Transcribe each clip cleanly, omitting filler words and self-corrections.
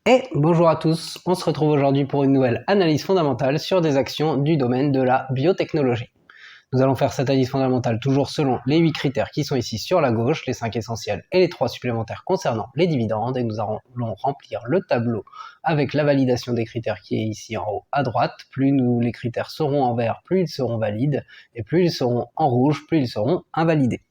Et bonjour à tous, on se retrouve aujourd'hui pour une nouvelle analyse fondamentale sur des actions du domaine de la biotechnologie. Nous allons faire cette analyse fondamentale toujours selon les 8 critères qui sont ici sur la gauche, les 5 essentiels et les 3 supplémentaires concernant les dividendes, et nous allons remplir le tableau avec la validation des critères qui est ici en haut à droite. Plus les critères seront en vert, plus ils seront valides, et plus ils seront en rouge, plus ils seront invalidés.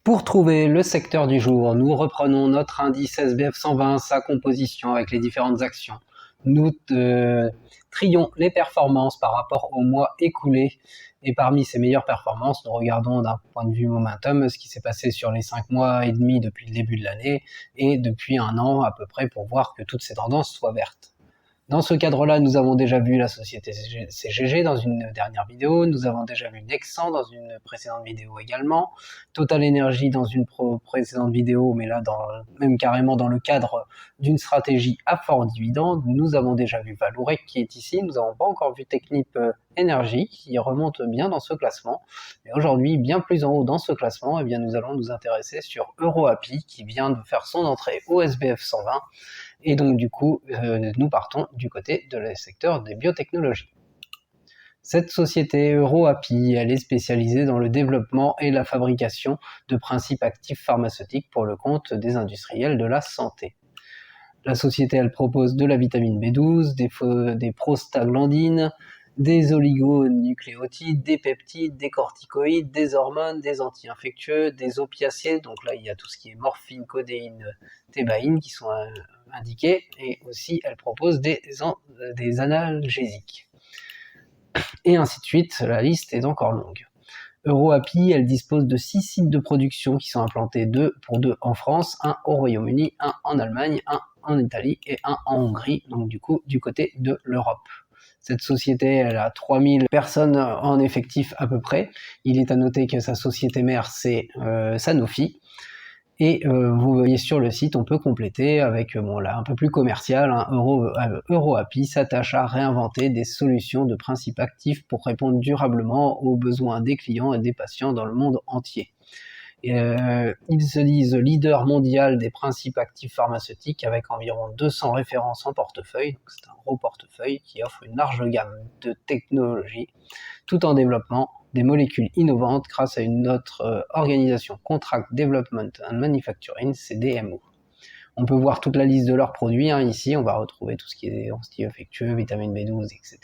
Pour trouver le secteur du jour, nous reprenons notre indice SBF 120, sa composition avec les différentes actions. Nous trions les performances par rapport au mois écoulé. Et parmi ces meilleures performances, nous regardons d'un point de vue momentum ce qui s'est passé sur les 5 mois et demi depuis le début de l'année et depuis un an à peu près pour voir que toutes ces tendances soient vertes. Dans ce cadre-là, nous avons déjà vu la société CGG dans une dernière vidéo, nous avons déjà vu Nexan dans une précédente vidéo également, Total Energy dans une précédente vidéo, mais là même carrément dans le cadre d'une stratégie à fort dividende. Nous avons déjà vu Vallourec qui est ici, nous n'avons pas encore vu Technip Energy qui remonte bien dans ce classement. Et aujourd'hui, bien plus en haut dans ce classement, eh bien, nous allons nous intéresser sur EuroAPI qui vient de faire son entrée au SBF 120. Et donc du coup, nous partons du côté de le secteur des biotechnologies. Cette société EuroAPI, elle est spécialisée dans le développement et la fabrication de principes actifs pharmaceutiques pour le compte des industriels de la santé. La société, elle propose de la vitamine B12, des prostaglandines, des oligonucléotides, des peptides, des corticoïdes, des hormones, des anti-infectieux, des opiacés. Donc là, il y a tout ce qui est morphine, codéine, thébaïne qui sont indiqués. Et aussi, elle propose des analgésiques. Et ainsi de suite, la liste est encore longue. EuroAPI, elle dispose de 6 sites de production qui sont implantés 2 en France, 1 au Royaume-Uni, 1 en Allemagne, 1 en Italie et 1 en Hongrie, donc du coup du côté de l'Europe. Cette société, elle a 3000 personnes en effectif à peu près. Il est à noter que sa société mère, c'est Sanofi. Et vous voyez sur le site, on peut compléter avec là, un peu plus commercial. EuroAPI s'attache à réinventer des solutions de principes actifs pour répondre durablement aux besoins des clients et des patients dans le monde entier. Ils se disent leader mondial des principes actifs pharmaceutiques avec environ 200 références en portefeuille. Donc c'est un gros portefeuille qui offre une large gamme de technologies tout en développement des molécules innovantes grâce à une autre organisation, Contract Development and Manufacturing, CDMO. On peut voir toute la liste de leurs produits. Ici, on va retrouver tout ce qui est anti-infectieux, vitamine B12, etc.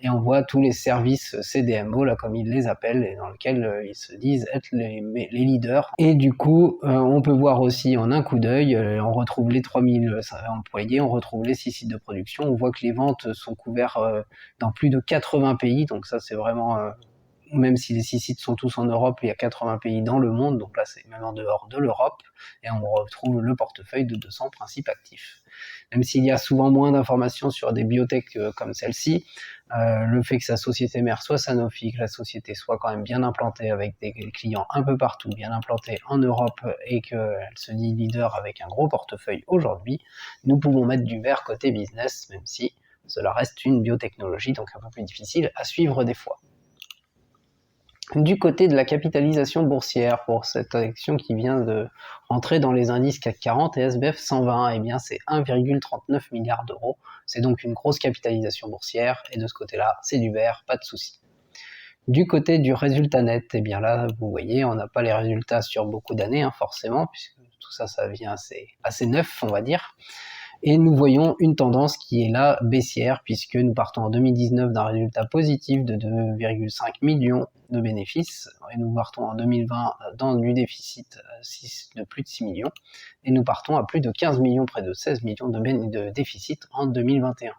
Et on voit tous les services CDMO, là, comme ils les appellent, et dans lesquels ils se disent être les leaders. Et du coup, on peut voir aussi en un coup d'œil, on retrouve les 3000 employés, on retrouve les 6 sites de production. On voit que les ventes sont couvertes dans plus de 80 pays. Donc ça, c'est vraiment... même si les 6 sites sont tous en Europe, il y a 80 pays dans le monde, donc là c'est même en dehors de l'Europe, et on retrouve le portefeuille de 200 principes actifs. Même s'il y a souvent moins d'informations sur des biotech comme celle-ci, le fait que sa société mère soit Sanofi, que la société soit quand même bien implantée avec des clients un peu partout, bien implantés en Europe, et qu'elle se dit leader avec un gros portefeuille aujourd'hui, nous pouvons mettre du vert côté business, même si cela reste une biotechnologie, donc un peu plus difficile à suivre des fois. Du côté de la capitalisation boursière pour cette action qui vient de rentrer dans les indices CAC 40 et SBF 120, eh bien c'est 1,39 milliard d'euros. C'est donc une grosse capitalisation boursière et de ce côté-là, c'est du vert, pas de souci. Du côté du résultat net, eh bien là, vous voyez, on n'a pas les résultats sur beaucoup d'années, forcément, puisque tout ça, ça vient assez neuf, on va dire. Et nous voyons une tendance qui est là baissière, puisque nous partons en 2019 d'un résultat positif de 2,5 millions de bénéfices, et nous partons en 2020 dans du déficit de plus de 6 millions, et nous partons à plus de 15 millions, près de 16 millions de déficit en 2021.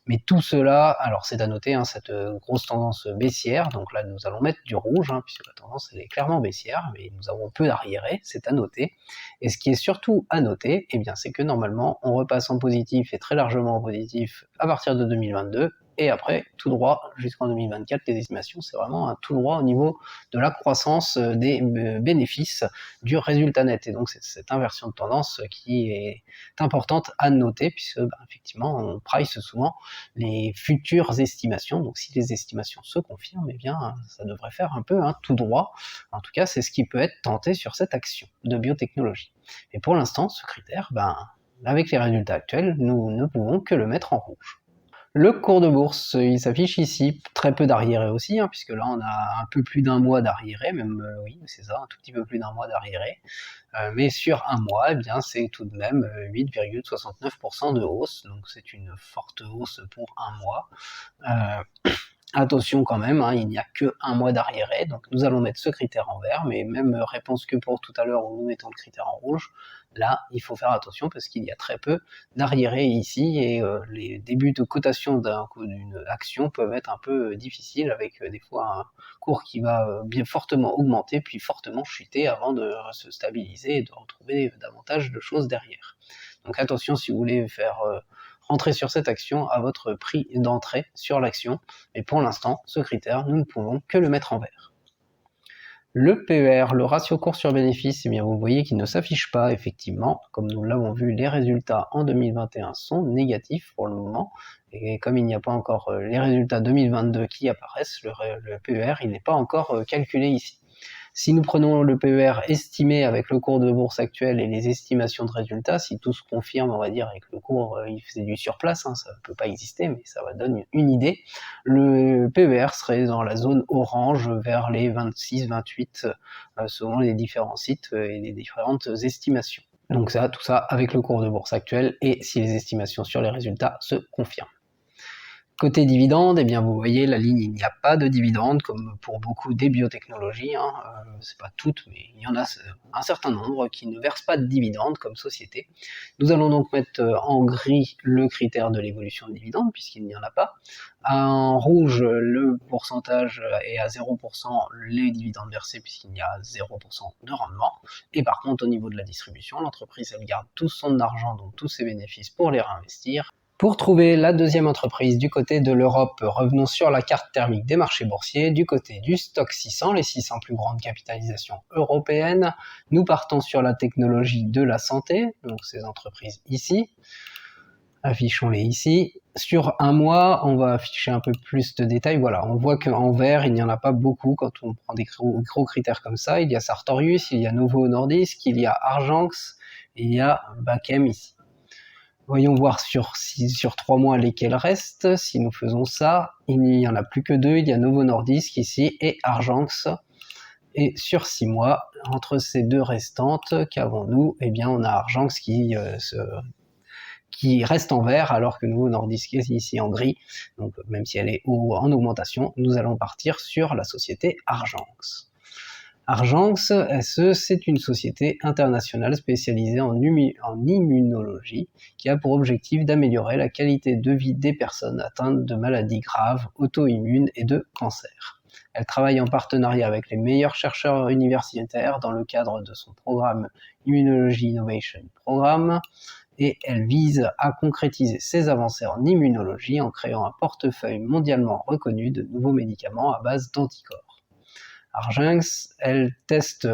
Mais tout cela, alors c'est à noter, cette grosse tendance baissière, donc là nous allons mettre du rouge, puisque la tendance elle est clairement baissière, mais nous avons peu d'arriérés, c'est à noter. Et ce qui est surtout à noter, eh bien, c'est que normalement on repasse en positif et très largement en positif à partir de 2022, et après tout droit jusqu'en 2024, les estimations c'est vraiment un tout droit au niveau de la croissance des bénéfices du résultat net. Et donc c'est cette inversion de tendance qui est importante à noter, puisque effectivement on price souvent les futures estimations. Donc si les estimations se confirment, eh bien ça devrait faire un peu un tout droit. En tout cas, c'est ce qui peut être tenté sur cette action de biotechnologie. Et pour l'instant, ce critère, avec les résultats actuels, nous ne pouvons que le mettre en rouge. Le cours de bourse, il s'affiche ici, très peu d'arriérés aussi, puisque là on a un peu plus d'un mois d'arriérés, même oui c'est ça, un tout petit peu plus d'un mois d'arriérés, mais sur un mois, eh bien c'est tout de même 8,69% de hausse, donc c'est une forte hausse pour un mois. Attention quand même, il n'y a que un mois d'arriéré, donc nous allons mettre ce critère en vert, mais même réponse que pour tout à l'heure où nous mettons le critère en rouge, là il faut faire attention parce qu'il y a très peu d'arriéré ici et les débuts de cotation d'une action peuvent être un peu difficiles avec des fois un cours qui va bien fortement augmenter puis fortement chuter avant de se stabiliser et de retrouver davantage de choses derrière. Donc attention si vous voulez faire rentrer sur cette action à votre prix d'entrée sur l'action, mais pour l'instant, ce critère, nous ne pouvons que le mettre en vert. Le PER, le ratio cours sur bénéfice, eh bien vous voyez qu'il ne s'affiche pas effectivement, comme nous l'avons vu, les résultats en 2021 sont négatifs pour le moment, et comme il n'y a pas encore les résultats 2022 qui apparaissent, le PER il n'est pas encore calculé ici. Si nous prenons le PER estimé avec le cours de bourse actuel et les estimations de résultats, si tout se confirme, on va dire, et que le cours il faisait du surplace, ça ne peut pas exister, mais ça va donner une idée, le PER serait dans la zone orange vers les 26, 28, selon les différents sites et les différentes estimations. Donc ça, tout ça avec le cours de bourse actuel et si les estimations sur les résultats se confirment. Côté dividende, eh bien vous voyez la ligne, il n'y a pas de dividende comme pour beaucoup des biotechnologies, c'est pas toutes, mais il y en a un certain nombre qui ne versent pas de dividende comme société. Nous allons donc mettre en gris le critère de l'évolution de dividende puisqu'il n'y en a pas. En rouge, le pourcentage est à 0%, les dividendes versés puisqu'il n'y a 0% de rendement. Et par contre, au niveau de la distribution, l'entreprise elle garde tout son argent, donc tous ses bénéfices pour les réinvestir. Pour trouver la deuxième entreprise du côté de l'Europe, revenons sur la carte thermique des marchés boursiers. Du côté du stock 600, les 600 plus grandes capitalisations européennes, nous partons sur la technologie de la santé, donc ces entreprises ici. Affichons-les ici. Sur un mois, on va afficher un peu plus de détails. Voilà, on voit qu'en vert, il n'y en a pas beaucoup quand on prend des gros critères comme ça. Il y a Sartorius, il y a Novo Nordisk, il y a Argenx, il y a Bachem ici. Voyons voir sur 3 mois lesquels restent. Si nous faisons ça, il n'y en a plus que 2. Il y a Novo Nordisk ici et Argenx. Et sur 6 mois, entre ces deux restantes, qu'avons-nous? Eh bien, on a Argenx qui reste en vert alors que Novo Nordisk est ici en gris. Donc, même si elle est en augmentation, nous allons partir sur la société Argenx. Argenx SE, c'est une société internationale spécialisée en immunologie qui a pour objectif d'améliorer la qualité de vie des personnes atteintes de maladies graves, auto-immunes et de cancer. Elle travaille en partenariat avec les meilleurs chercheurs universitaires dans le cadre de son programme Immunology Innovation Programme et elle vise à concrétiser ses avancées en immunologie en créant un portefeuille mondialement reconnu de nouveaux médicaments à base d'anticorps. Argenx, elle teste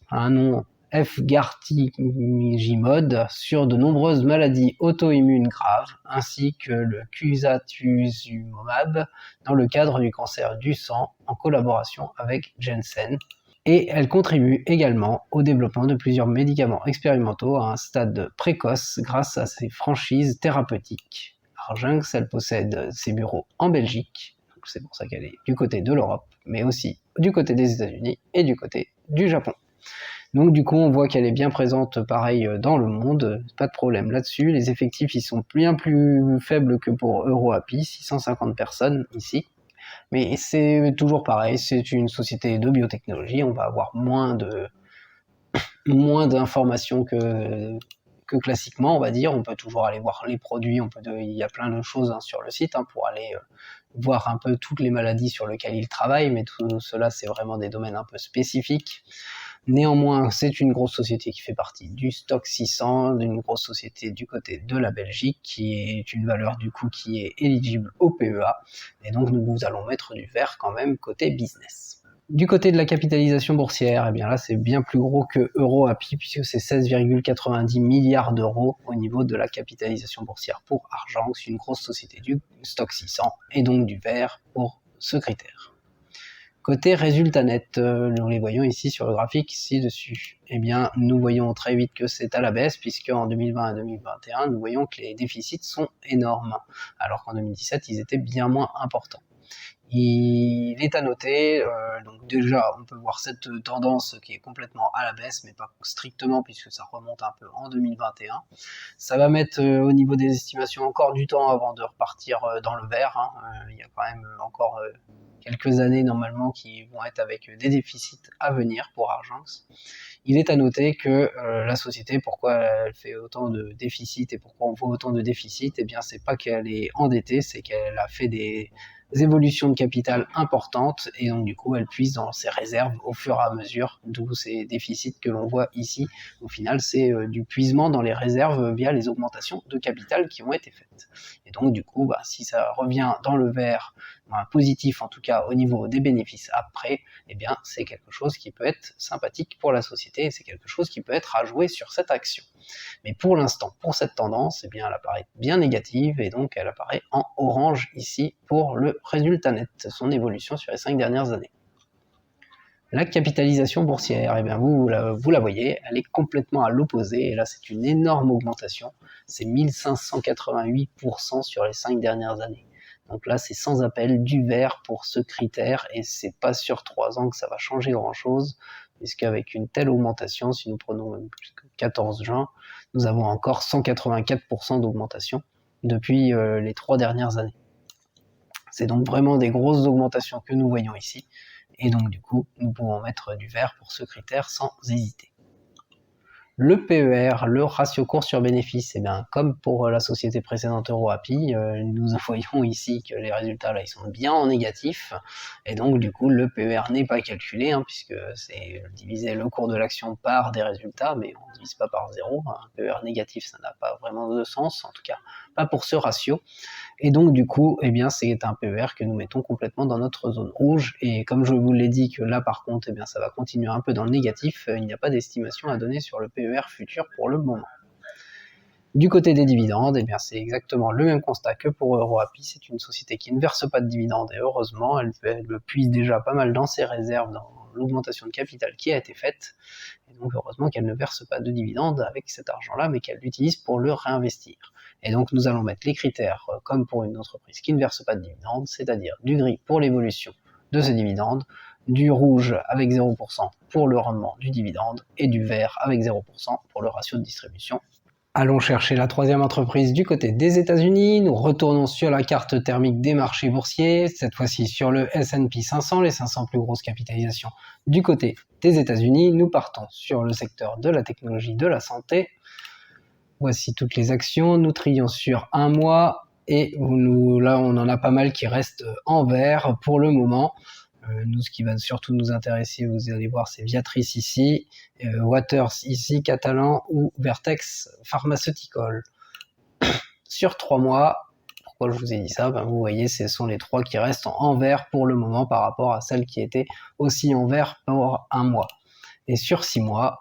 un nom efgartigimod sur de nombreuses maladies auto-immunes graves, ainsi que le cusatuzumab dans le cadre du cancer du sang en collaboration avec Janssen. Et elle contribue également au développement de plusieurs médicaments expérimentaux à un stade précoce grâce à ses franchises thérapeutiques. Argenx, elle possède ses bureaux en Belgique, c'est pour ça qu'elle est du côté de l'Europe, mais aussi du côté des États-Unis et du côté du Japon. Donc du coup, on voit qu'elle est bien présente pareil dans le monde, pas de problème là-dessus. Les effectifs, ils sont bien plus faibles que pour EuroAPI, 650 personnes ici. Mais c'est toujours pareil, c'est une société de biotechnologie, on va avoir moins d'informations que classiquement, on va dire. On peut toujours aller voir les produits, il y a plein de choses sur le site pour aller voir un peu toutes les maladies sur lesquelles ils travaillent, mais tout cela, c'est vraiment des domaines un peu spécifiques. Néanmoins, c'est une grosse société qui fait partie du stock 600, d'une grosse société du côté de la Belgique, qui est une valeur du coup qui est éligible au PEA, et donc nous allons mettre du vert quand même côté business. Du côté de la capitalisation boursière, eh bien là c'est bien plus gros que EuroAPI puisque c'est 16,90 milliards d'euros au niveau de la capitalisation boursière pour Argenx, une grosse société du stock 600 et donc du vert pour ce critère. Côté résultats nets, nous les voyons ici sur le graphique ci-dessus. Eh bien, nous voyons très vite que c'est à la baisse, puisque en 2020 et 2021, nous voyons que les déficits sont énormes, alors qu'en 2017, ils étaient bien moins importants. Il est à noter, donc déjà on peut voir cette tendance qui est complètement à la baisse, mais pas strictement puisque ça remonte un peu en 2021. Ça va mettre au niveau des estimations encore du temps avant de repartir dans le vert, hein. Il y a quand même encore quelques années normalement qui vont être avec des déficits à venir pour Argenx. Il est à noter que la société, pourquoi elle fait autant de déficits et pourquoi on voit autant de déficits, eh bien c'est pas qu'elle est endettée, c'est qu'elle a fait des évolutions de capital importantes et donc du coup elle puise dans ses réserves au fur et à mesure, d'où ces déficits que l'on voit ici. Au final c'est du puisement dans les réserves via les augmentations de capital qui ont été faites. Et donc du coup si ça revient dans le vert, positif en tout cas au niveau des bénéfices après, eh bien c'est quelque chose qui peut être sympathique pour la société et c'est quelque chose qui peut être à jouer sur cette action. Mais pour l'instant, pour cette tendance, eh bien, elle apparaît bien négative et donc elle apparaît en orange ici pour le résultat net, son évolution sur les 5 dernières années. La capitalisation boursière, eh bien vous la voyez, elle est complètement à l'opposé et là c'est une énorme augmentation, c'est 1588% sur les 5 dernières années. Donc là c'est sans appel du vert pour ce critère et c'est pas sur 3 ans que ça va changer grand chose, puisqu'avec une telle augmentation, si nous prenons même plus que 14 juin, nous avons encore 184% d'augmentation depuis les 3 dernières années. C'est donc vraiment des grosses augmentations que nous voyons ici, et donc du coup, nous pouvons mettre du vert pour ce critère sans hésiter. Le PER, le ratio cours sur bénéfice, eh bien, comme pour la société précédente EuroAPI, nous voyons ici que les résultats là, ils sont bien en négatif, et donc du coup le PER n'est pas calculé, hein, puisque c'est diviser le cours de l'action par des résultats, mais on ne divise pas par 0. Un PER négatif, ça n'a pas vraiment de sens, en tout cas pas pour ce ratio. Et donc du coup, eh bien, c'est un PER que nous mettons complètement dans notre zone rouge. Et comme je vous l'ai dit que là par contre, eh bien, ça va continuer un peu dans le négatif, il n'y a pas d'estimation à donner sur le PER futur pour le moment. Du côté des dividendes, eh bien, c'est exactement le même constat que pour EuroAPI. C'est une société qui ne verse pas de dividendes et heureusement, elle puise déjà pas mal dans ses réserves, dans l'augmentation de capital qui a été faite. Et donc heureusement qu'elle ne verse pas de dividendes avec cet argent-là, mais qu'elle l'utilise pour le réinvestir. Et donc nous allons mettre les critères comme pour une entreprise qui ne verse pas de dividendes, c'est-à-dire du gris pour l'évolution de ces dividendes, du rouge avec 0% pour le rendement du dividende et du vert avec 0% pour le ratio de distribution. Allons chercher la troisième entreprise du côté des États-Unis. Nous retournons sur la carte thermique des marchés boursiers, cette fois-ci sur le S&P 500, les 500 plus grosses capitalisations du côté des États-Unis. Nous partons sur le secteur de la technologie de la santé. Voici toutes les actions. Nous trions sur un mois et là on en a pas mal qui restent en vert pour le moment. Nous, ce qui va surtout nous intéresser, vous allez voir, c'est Viatris ici, Waters ici, Catalan ou Vertex Pharmaceutical. Sur 3 mois, pourquoi je vous ai dit ça, vous voyez, ce sont les 3 qui restent en vert pour le moment par rapport à celles qui étaient aussi en vert pour un mois. Et sur 6 mois,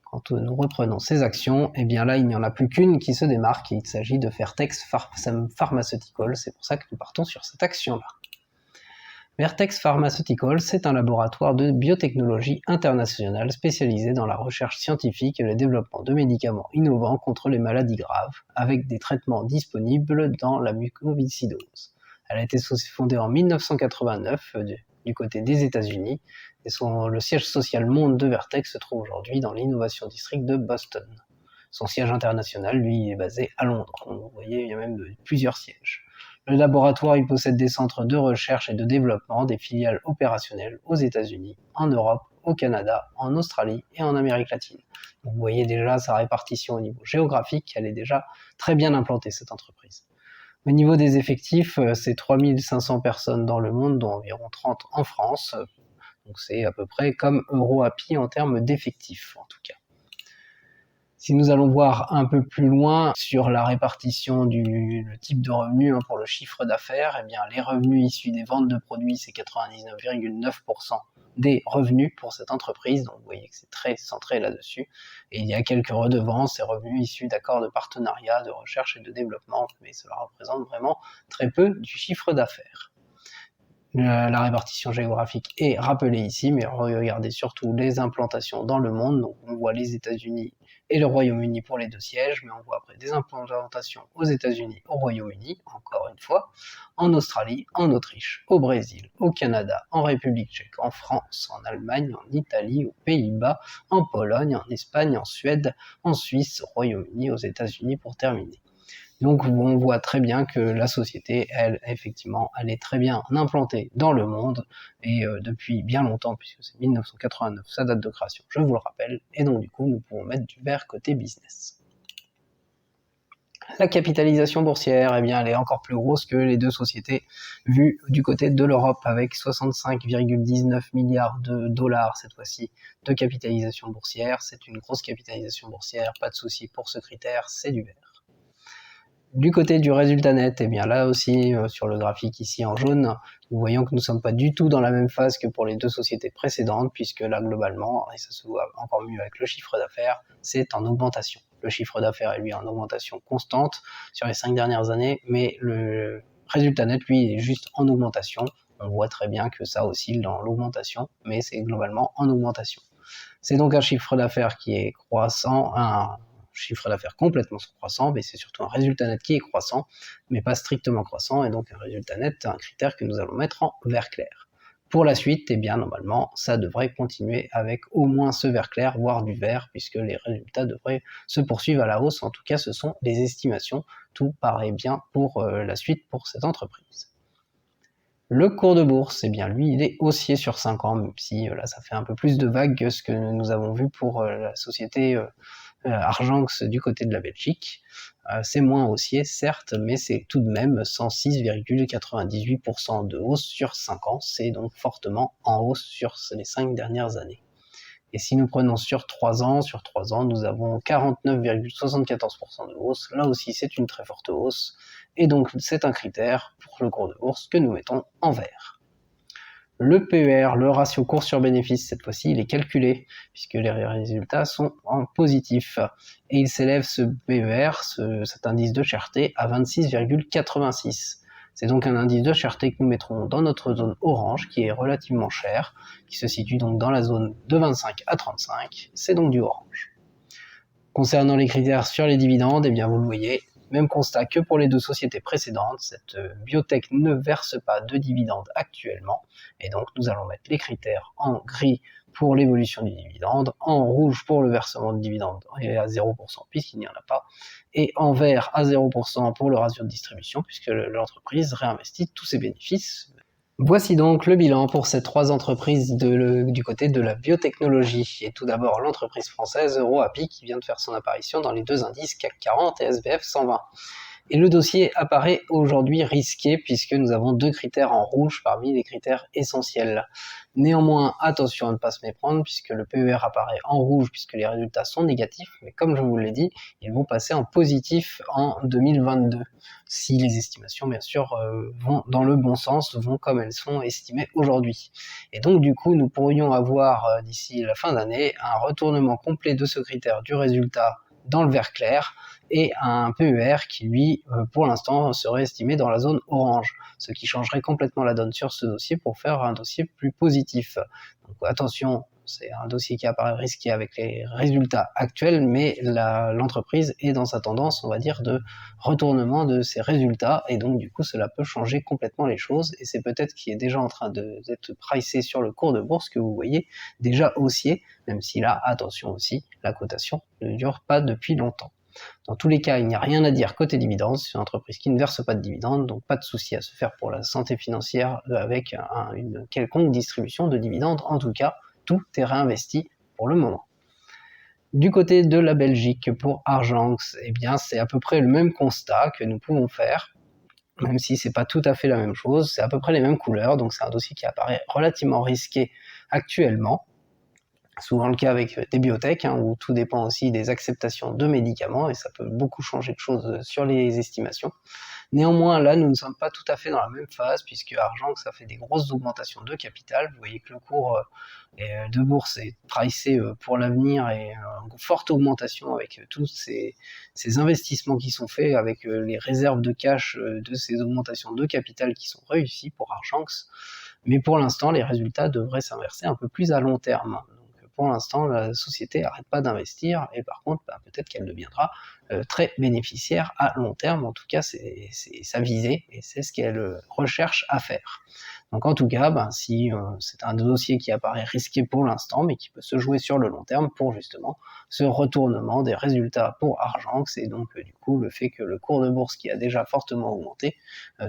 quand nous reprenons ces actions, eh bien là, il n'y en a plus qu'une qui se démarque, il s'agit de Vertex Pharmaceutical, c'est pour ça que nous partons sur cette action-là. Vertex Pharmaceutical, c'est un laboratoire de biotechnologie international spécialisé dans la recherche scientifique et le développement de médicaments innovants contre les maladies graves, avec des traitements disponibles dans la mucoviscidose. Elle a été fondée en 1989 du côté des États-Unis et le siège social monde de Vertex se trouve aujourd'hui dans l'Innovation District de Boston. Son siège international, lui, est basé à Londres. Vous voyez, il y a même plusieurs sièges. Le laboratoire, il possède des centres de recherche et de développement, des filiales opérationnelles aux États-Unis, en Europe, au Canada, en Australie et en Amérique latine. Donc vous voyez déjà sa répartition au niveau géographique, elle est déjà très bien implantée, cette entreprise. Au niveau des effectifs, c'est 3500 personnes dans le monde, dont environ 30 en France. Donc c'est à peu près comme EuroAPI en termes d'effectifs, en tout cas. Si nous allons voir un peu plus loin sur la répartition le type de revenus pour le chiffre d'affaires, eh bien les revenus issus des ventes de produits, c'est 99,9% des revenus pour cette entreprise, donc vous voyez que c'est très centré là-dessus. Et il y a quelques redevances et revenus issus d'accords de partenariat, de recherche et de développement, mais cela représente vraiment très peu du chiffre d'affaires. La répartition géographique est rappelée ici, mais regardez surtout les implantations dans le monde. Donc on voit les États-Unis et le Royaume-Uni pour les 2 sièges, mais on voit après des implantations aux États-Unis, au Royaume-Uni, encore une fois, en Australie, en Autriche, au Brésil, au Canada, en République tchèque, en France, en Allemagne, en Italie, aux Pays-Bas, en Pologne, en Espagne, en Suède, en Suisse, au Royaume-Uni, aux États-Unis pour terminer. Donc on voit très bien que la société, elle, effectivement, elle est très bien implantée dans le monde, et depuis bien longtemps, puisque c'est 1989, sa date de création, je vous le rappelle, et donc du coup, nous pouvons mettre du vert côté business. La capitalisation boursière, eh bien, elle est encore plus grosse que les 2 sociétés vues du côté de l'Europe, avec 65,19 milliards de dollars cette fois-ci de capitalisation boursière. C'est une grosse capitalisation boursière, pas de souci pour ce critère, c'est du vert. Du côté du résultat net, eh bien là aussi, sur le graphique ici en jaune, nous voyons que nous ne sommes pas du tout dans la même phase que pour les 2 sociétés précédentes, puisque là, globalement, et ça se voit encore mieux avec le chiffre d'affaires, c'est en augmentation. Le chiffre d'affaires est lui en augmentation constante sur les 5 dernières années, mais le résultat net, lui, est juste en augmentation. On voit très bien que ça oscille dans l'augmentation, mais c'est globalement en augmentation. C'est donc un chiffre d'affaires qui est croissant, un chiffre d'affaires complètement croissant, mais c'est surtout un résultat net qui est croissant, mais pas strictement croissant, et donc un résultat net, un critère que nous allons mettre en vert clair. Pour la suite, eh bien, normalement, ça devrait continuer avec au moins ce vert clair, voire du vert, puisque les résultats devraient se poursuivre à la hausse. En tout cas, ce sont les estimations. Tout paraît bien pour la suite pour cette entreprise. Le cours de bourse, eh bien lui, il est haussier sur 5 ans, même si là, ça fait un peu plus de vagues que ce que nous avons vu pour la société Argenx du côté de la Belgique. C'est moins haussier, certes, mais c'est tout de même 106,98% de hausse sur 5 ans. C'est donc fortement en hausse sur les 5 dernières années. Et si nous prenons sur 3 ans, nous avons 49,74% de hausse. Là aussi, c'est une très forte hausse. Et donc, c'est un critère pour le cours de bourse que nous mettons en vert. Le PER, le ratio cours sur bénéfice, cette fois-ci, il est calculé, puisque les résultats sont en positif. Et il s'élève, ce PER, cet indice de cherté, à 26,86. C'est donc un indice de cherté que nous mettrons dans notre zone orange, qui est relativement cher, qui se situe donc dans la zone de 25 à 35, c'est donc du orange. Concernant les critères sur les dividendes, eh bien vous le voyez, même constat que pour les 2 sociétés précédentes, cette biotech ne verse pas de dividendes actuellement, et donc nous allons mettre les critères en gris pour l'évolution du dividende, en rouge pour le versement de dividendes et à 0% puisqu'il n'y en a pas, et en vert à 0% pour le ratio de distribution puisque l'entreprise réinvestit tous ses bénéfices. Voici donc le bilan pour ces 3 entreprises du côté de la biotechnologie. Et tout d'abord l'entreprise française EuroAPI qui vient de faire son apparition dans les 2 indices CAC 40 et SBF 120. Et le dossier apparaît aujourd'hui risqué puisque nous avons 2 critères en rouge parmi les critères essentiels. Néanmoins, attention à ne pas se méprendre puisque le PER apparaît en rouge puisque les résultats sont négatifs, mais comme je vous l'ai dit, ils vont passer en positif en 2022. Si les estimations, bien sûr, vont dans le bon sens, vont comme elles sont estimées aujourd'hui. Et donc, du coup, nous pourrions avoir d'ici la fin d'année un retournement complet de ce critère du résultat dans le vert clair, et un PER qui, lui, pour l'instant, serait estimé dans la zone orange, ce qui changerait complètement la donne sur ce dossier pour faire un dossier plus positif. Donc attention, c'est un dossier qui apparaît risqué avec les résultats actuels, mais l'entreprise est dans sa tendance, on va dire, de retournement de ses résultats, et donc du coup cela peut changer complètement les choses, et c'est peut-être qui est déjà en train d'être pricé sur le cours de bourse que vous voyez déjà haussier, même si là, attention aussi, la cotation ne dure pas depuis longtemps. Dans tous les cas, il n'y a rien à dire côté dividendes, c'est une entreprise qui ne verse pas de dividendes, donc pas de souci à se faire pour la santé financière avec une quelconque distribution de dividendes. En tout cas, tout est réinvesti pour le moment. Du côté de la Belgique, pour Argenx, eh bien, c'est à peu près le même constat que nous pouvons faire, même si c'est pas tout à fait la même chose, c'est à peu près les mêmes couleurs, donc c'est un dossier qui apparaît relativement risqué actuellement. Souvent le cas avec des biotech, où tout dépend aussi des acceptations de médicaments, et ça peut beaucoup changer de choses sur les estimations. Néanmoins, là, nous ne sommes pas tout à fait dans la même phase, puisque Argenx a fait des grosses augmentations de capital. Vous voyez que le cours de bourse est pricé pour l'avenir, et une forte augmentation avec tous ces investissements qui sont faits, avec les réserves de cash de ces augmentations de capital qui sont réussies pour Argenx. mais pour l'instant, les résultats devraient s'inverser un peu plus à long terme. Donc, pour l'instant, la société n'arrête pas d'investir, et par contre, peut-être qu'elle deviendra très bénéficiaire à long terme. En tout cas, c'est sa visée, et c'est ce qu'elle recherche à faire. Donc en tout cas, si c'est un dossier qui apparaît risqué pour l'instant, mais qui peut se jouer sur le long terme pour justement ce retournement des résultats pour argent, c'est donc du coup le fait que le cours de bourse qui a déjà fortement augmenté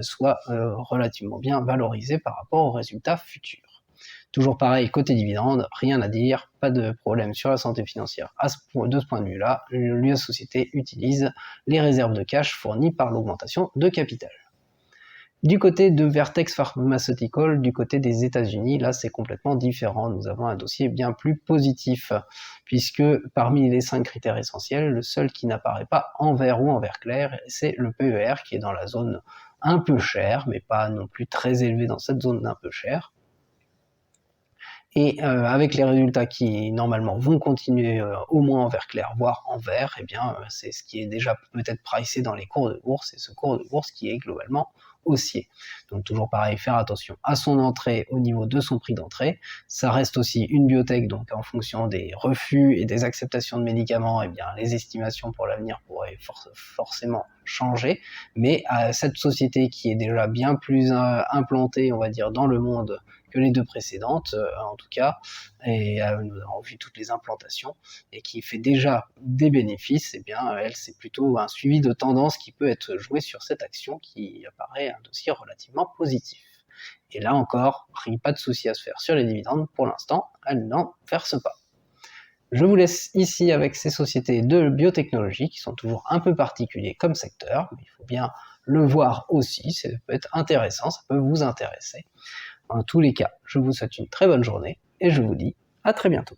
soit relativement bien valorisé par rapport aux résultats futurs. Toujours pareil, côté dividende, rien à dire, pas de problème sur la santé financière de ce point de vue-là. La société utilise les réserves de cash fournies par l'augmentation de capital. Du côté de Vertex Pharmaceutical, du côté des États-Unis, là c'est complètement différent. Nous avons un dossier bien plus positif, puisque parmi les 5 critères essentiels, le seul qui n'apparaît pas en vert ou en vert clair, c'est le PER qui est dans la zone un peu chère, mais pas non plus très élevé dans cette zone d'un peu chère. Et avec les résultats qui normalement vont continuer au moins en vert clair, voire en vert, eh bien c'est ce qui est déjà peut-être pricé dans les cours de bourse, et ce cours de bourse qui est globalement haussier. Donc toujours pareil, faire attention à son entrée au niveau de son prix d'entrée. Ça reste aussi une biotech, donc en fonction des refus et des acceptations de médicaments, eh bien les estimations pour l'avenir pourraient forcément changer, mais cette société qui est déjà bien plus implantée, on va dire, dans le monde que les 2 précédentes, en tout cas, et nous avons vu toutes les implantations, et qui fait déjà des bénéfices, eh bien elle, c'est plutôt un suivi de tendance qui peut être joué sur cette action qui apparaît un dossier relativement positif. Et là encore, pas de souci à se faire sur les dividendes, pour l'instant, elle n'en verse pas. Je vous laisse ici avec ces sociétés de biotechnologie qui sont toujours un peu particuliers comme secteur, mais il faut bien le voir aussi, ça peut être intéressant, ça peut vous intéresser. En tous les cas, je vous souhaite une très bonne journée et je vous dis à très bientôt.